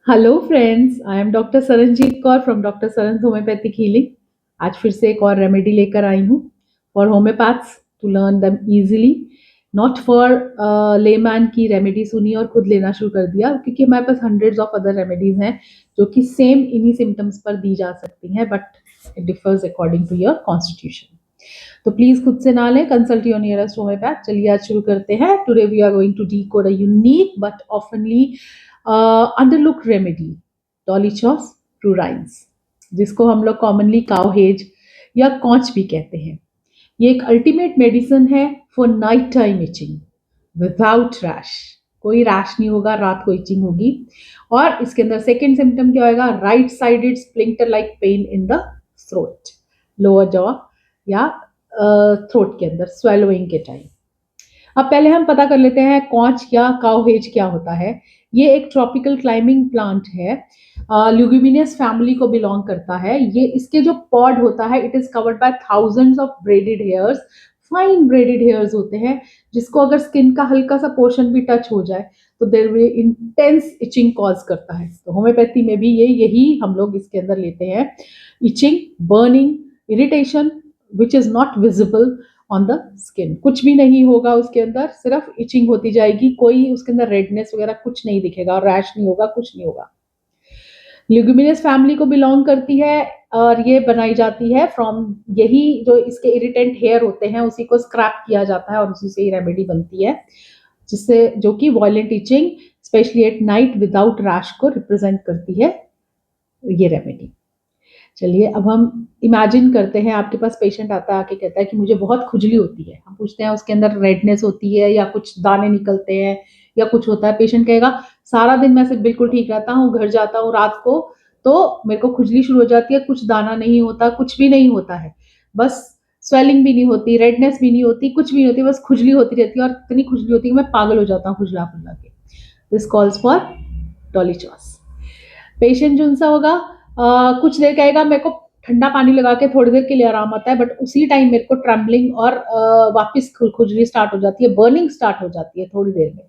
Hello friends, I am doctor Saranjit Kaur from doctor Saran homeopathic healing. आज फिर से एक और रेमेडी लेकर आई हूँ फॉर होम्योपैथ्स टू लर्न दम इजीली, नॉट फॉर लेमैन की रेमेडी सुनी और खुद लेना शुरू कर दिया, क्योंकि हमारे पास हंड्रेड्स ऑफ अदर रेमेडीज हैं जो कि सेम इन्हीं सिम्टम्स पर दी जा सकती हैं, but it differs according to your constitution. तो प्लीज खुद से ना लें, कंसल्ट योर नियरेस्ट होम्योपैथ। चलिए आज शुरू करते हैं। Today we are going to decode a unique but oftenly underlook remedy, dolichos pruriens, जिसको हम लोग कॉमनली काउहेज या कॉच भी कहते हैं। ये एक अल्टीमेट मेडिसिन है for night time itching without rash. कोई रैश नहीं होगा, रात को इचिंग होगी। और इसके अंदर सेकेंड सिम्टम क्या होगा? Right sided splinter like pain in the throat, lower jaw या थ्रोट के अंदर स्वेलोइंग के टाइम। अब पहले हम पता कर लेते हैं कॉच या काउहेज क्या होता है। ये एक ट्रॉपिकल क्लाइंबिंग प्लांट है, ल्यूगिमिनियस फैमिली को बिलोंग करता है। ये इसके जो पॉड होता है, it is covered by thousands of braided hairs, fine braided hairs होते हैं, जिसको अगर स्किन का हल्का सा पोर्शन भी टच हो जाए तो there will intense etching cause करता है। तो होम्योपैथी में भी यही हम लोग इसके अंदर लेते हैं। Itching, burning, irritation which is not visible on the skin. कुछ भी नहीं होगा उसके अंदर, सिर्फ इचिंग होती जाएगी, कोई उसके अंदर रेडनेस वगैरह कुछ नहीं दिखेगा, रैश नहीं होगा, कुछ नहीं होगा। ल्यूगिमिनस फैमिली को बिलोंग करती है और ये बनाई जाती है फ्रॉम, यही जो इसके इरिटेंट हेयर होते हैं उसी को स्क्रैप किया जाता है और उसी से ही रेमेडी बनती है, जिससे जो कि violent itching specially at night without rash को रिप्रेजेंट करती है ये रेमेडी। चलिए अब हम इमेजिन करते हैं, आपके पास पेशेंट आता है, आके कहता है कि मुझे बहुत खुजली होती है। हम पूछते हैं उसके अंदर रेडनेस होती है या कुछ दाने निकलते हैं या कुछ होता है। पेशेंट कहेगा सारा दिन मैं सिर्फ बिल्कुल ठीक रहता हूँ, घर जाता हूँ रात को तो मेरे को खुजली शुरू हो जाती है, कुछ दाना नहीं होता, कुछ भी नहीं होता है, बस स्वेलिंग भी नहीं होती, रेडनेस भी नहीं होती, कुछ भी नहीं होती, बस खुजली होती रहती है और इतनी खुजली होती है कि मैं पागल हो जाता हूँ खुजला खुजला के। This calls for dolichos. Patient जो सा होगा, कुछ देर कहेगा मेरे को ठंडा पानी लगा के थोड़ी देर के लिए आराम आता है, बट उसी टाइम मेरे को ट्रम्बलिंग और वापस खुजली स्टार्ट हो जाती है, बर्निंग स्टार्ट हो जाती है थोड़ी देर में।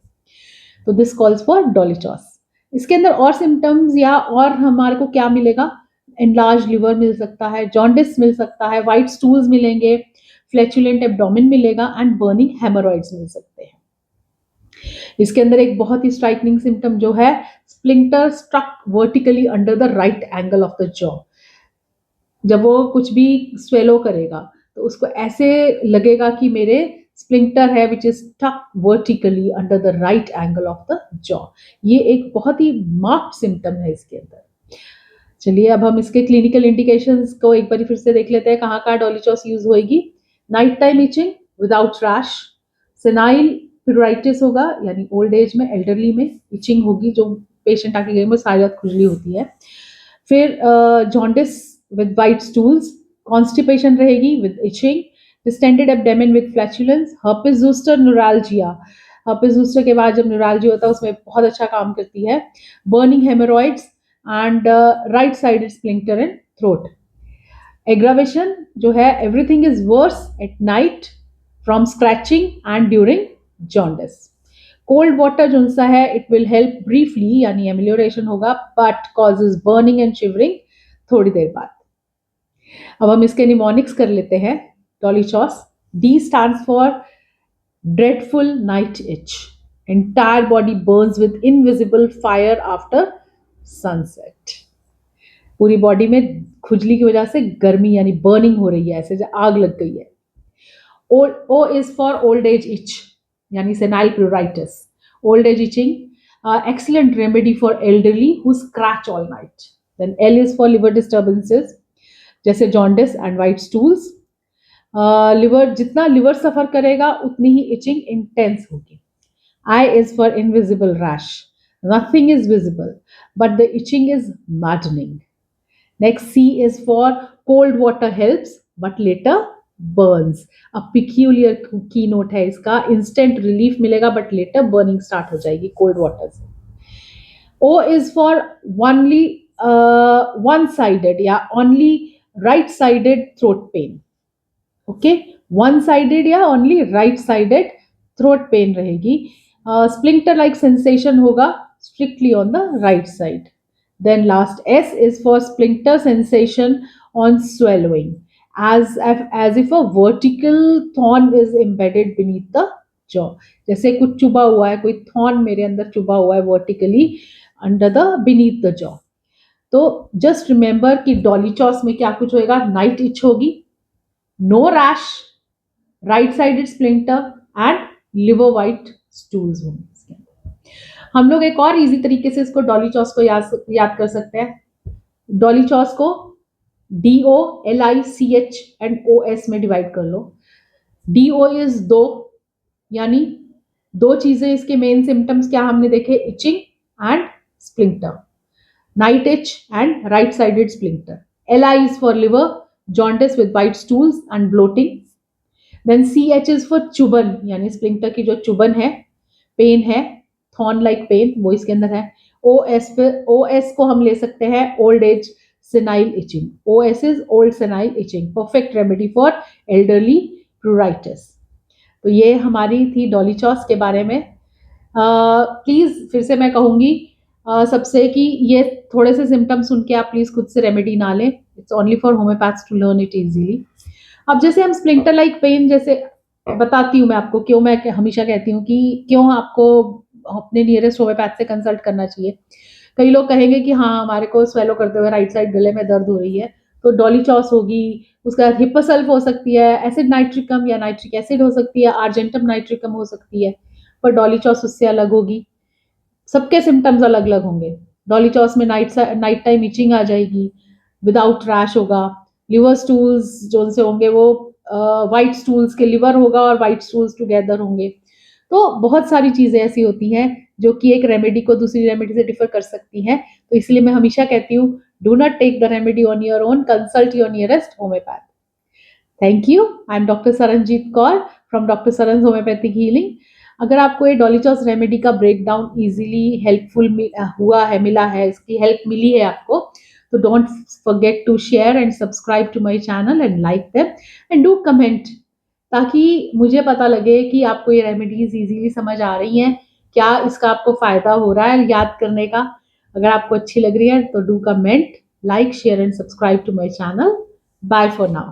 तो दिस कॉल्स फॉर डॉलीचॉस। इसके अंदर और सिम्टम्स या और हमारे को क्या मिलेगा? एनलार्ज लिवर मिल सकता है, जॉन्डिस मिल सकता है, वाइट स्टूल्स मिलेंगे, फ्लैचुलेंट एब्डोमेन मिलेगा एंड बर्निंग हेमोरॉइड्स मिल सकते हैं। इसके अंदर एक बहुत ही स्ट्राइकनिंग सिम्टम जो है, splinter struck vertically under the right angle of the jaw. जब वो कुछ भी स्वेलो करेगा तो उसको ऐसे लगेगा कि मेरे स्प्लिंटर है which is stuck vertically under the right angle of the jaw. ये एक बहुत ही मार्क्ड सिम्टम है इसके अंदर। चलिए अब हम इसके क्लिनिकल इंडिकेशंस को एक बार फिर से देख लेते हैं, कहाँ कहाँ डॉलीचॉस यूज होगी। Night time itching without rash, senile pruritus होगा यानी ओल्ड एज में, एल्डरली में इचिंग होगी, जो पेशेंट आके गए में सारी रात खुजली होती है। फिर jaundice with white stools, constipation रहेगी with itching, distended abdomen with flatulence, herpes zoster neuralgia. Herpes zoster के बाद जब न्यूराल्जिया होता है उसमें बहुत अच्छा काम करती है। Burning haemorrhoids and right sided splinter in throat. Aggravation जो है, everything is worse at night from scratching and during jaundice. Cold water जो सा है, इट विल हेल्प ब्रीफली यानी एमिलियोरेशन होगा, but causes burning and shivering थोड़ी देर बाद। अब हम इसके निमोनिक्स कर लेते हैं। Dolichos, D stands for dreadful night itch, entire body burns with invisible fire after sunset. पूरी बॉडी में खुजली की वजह से गर्मी यानी बर्निंग हो रही है, ऐसे आग लग गई है। O is for old age itch, यानी senile pruritus. Old age itching, excellent remedy for elderly who scratch all night. Then L is for liver disturbances, जैसे jaundice and white stools. Liver जितना लिवर सफर करेगा उतनी ही etching intense होगी. I is for invisible rash. Nothing is visible, but the itching is maddening. Next, C is for cold water helps, but later burns. A peculiar keynote है इसका, instant relief मिलेगा but later burning start हो जाएगी cold water से. O is for only one-sided या only right-sided throat pain. Okay, one-sided या only right-sided throat pain रहेगी. Splinter-like sensation होगा strictly on the right side. Then last S is for splinter sensation on swallowing, as if a vertical thorn is embedded beneath the jaw. जैसे कुछ चुभा हुआ है, कोई thorn मेरे अंदर चुभा हुआ है vertically under the beneath the jaw. तो जस्ट रिमेंबर कि डॉली चॉस में क्या कुछ होएगा. नाइट इच होगी, no rash, right sided splinter and liver white stools होंगे इसके अंदर. हम लोग एक और इजी तरीके से इसको डॉली चॉस को याद कर सकते हैं. डॉली चॉस को DOLICH एंड OS में डिवाइड कर लो. DO इज दो, यानी दो चीजें. इसके मेन सिम्टम्स क्या हमने देखे, etching and splinter, night each and right sided splinter. LI is for liver, jaundice with white stools and bloating. Then CH is for चुभन, यानी स्प्लिंटर की जो चुभन है, पेन है, थॉर्न लाइक पेन, वो इसके अंदर है. OS को हम ले सकते हैं old age senile itching. OS is old senile itching, perfect remedy for elderly pruritus. तो ये हमारी थी डॉली चॉस के बारे में. प्लीज फिर से मैं कहूंगी सबसे कि ये थोड़े से सिम्टम्स सुन के आप प्लीज खुद से रेमेडी ना लें. It's only for homeopaths to learn it easily. अब जैसे हम स्प्लिंटर लाइक पेन, जैसे बताती हूँ मैं आपको क्यों मैं हमेशा कहती हूँ कि क्यों आपको अपने नियरेस्ट होम्योपैथ से कंसल्ट करना चाहिए. कई लोग कहेंगे कि हाँ हमारे को स्वेलो करते हुए राइट साइड गले में दर्द हो रही है, तो डॉली चॉस होगी, उसके बाद हिप्पोसल्फ हो सकती है, एसिड नाइट्रिकम या नाइट्रिक एसिड हो सकती है, आर्जेंटम नाइट्रिकम हो सकती है, पर डॉली चॉस उससे अलग होगी. सबके सिम्टम्स अलग अलग होंगे. डॉली चॉस में नाइट टाइम इचिंग आ जाएगी, विदाउट रैश होगा. लिवर स्टूल्स जो उनसे होंगे वो वाइट स्टूल्स के लिवर होगा और वाइट स्टूल्स टुगेदर होंगे. तो बहुत सारी चीजें ऐसी होती हैं जो कि एक रेमेडी को दूसरी रेमेडी से डिफर कर सकती हैं. तो इसलिए मैं हमेशा कहती हूँ, do not take the remedy on your own, consult your nearest homeopath. Thank you. I am doctor Saranjit Kaur from doctor Saran homeopathic healing. अगर आपको ये डॉलीचॉस रेमेडी का ब्रेकडाउन इजीली हेल्पफुल हुआ है, मिला है, इसकी हेल्प मिली है आपको, तो don't forget to share and subscribe to my channel and like them and do comment, ताकि मुझे पता लगे कि आपको ये रेमेडीज इजीली समझ आ रही हैं, क्या इसका आपको फायदा हो रहा है याद करने का. अगर आपको अच्छी लग रही है तो do comment, like, share and subscribe to my channel. Bye for now.